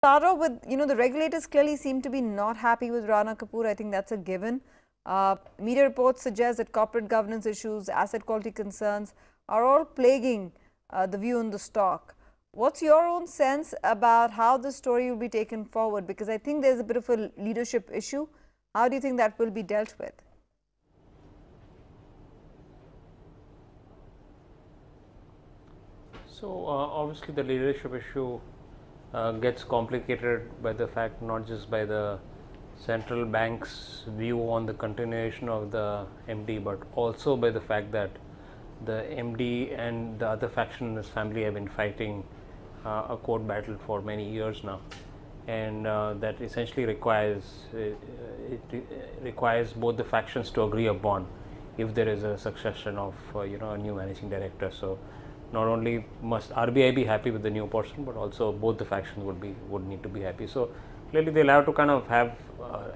Start off with, the regulators clearly seem to be not happy with Rana Kapoor. I think that's a given. Media reports suggest that corporate governance issues, asset quality concerns are all plaguing the view on the stock. What's your own sense about how the story will be taken forward? Because I think there's a bit of a leadership issue. How do you think that will be dealt with? So obviously the leadership issue gets complicated by the fact, not just by the central bank's view on the continuation of the MD, but also by the fact that the MD and the other faction in his family have been fighting a court battle for many years now, and that essentially requires requires both the factions to agree upon if there is a succession of a new managing director. So not only must RBI be happy with the new person, but also both the factions would need to be happy. So clearly they'll have to kind of have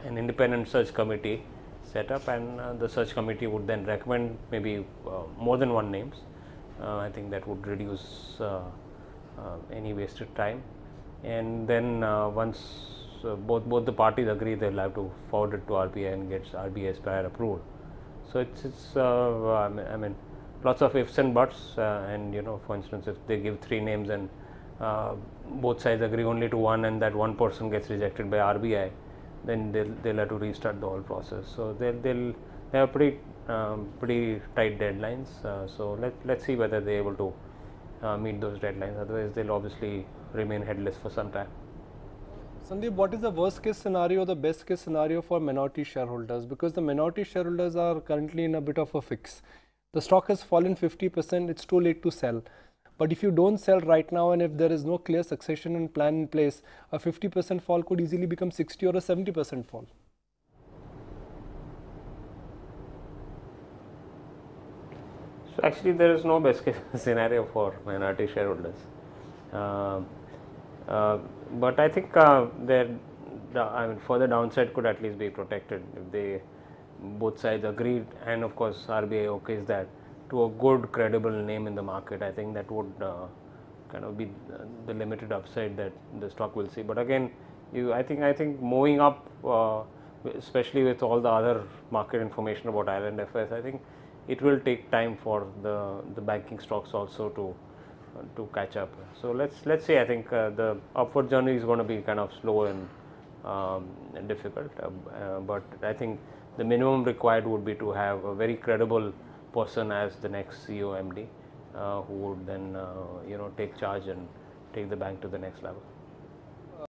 an independent search committee set up, and the search committee would then recommend maybe more than one names. I think that would reduce any wasted time, and then once both the parties agree, they'll have to forward it to RBI and get RBI's prior approval. So it's I mean lots of ifs and buts, and for instance, if they give 3 names and both sides agree only to one, and that one person gets rejected by RBI, then they'll have to restart the whole process. So they have pretty tight deadlines. So let's see whether they're able to meet those deadlines. Otherwise, they'll obviously remain headless for some time. Sandeep, what is the worst case scenario, the best case scenario for minority shareholders? Because the minority shareholders are currently in a bit of a fix. The stock has fallen 50%, it's too late to sell. But if you don't sell right now, and if there is no clear succession and plan in place, a 50% fall could easily become 60 or a 70% fall. So actually there is no best case scenario for minority shareholders. But I think further downside could at least be protected if both sides agreed, and of course RBI okays that to a good credible name in the market. I think that would kind of be the limited upside that the stock will see. But again, I think moving up, especially with all the other market information about Ireland affairs, I think it will take time for the banking stocks also to catch up. So let's see. I think the upward journey is going to be kind of slow and difficult, but I think the minimum required would be to have a very credible person as the next CEO MD, who would then take charge and take the bank to the next level.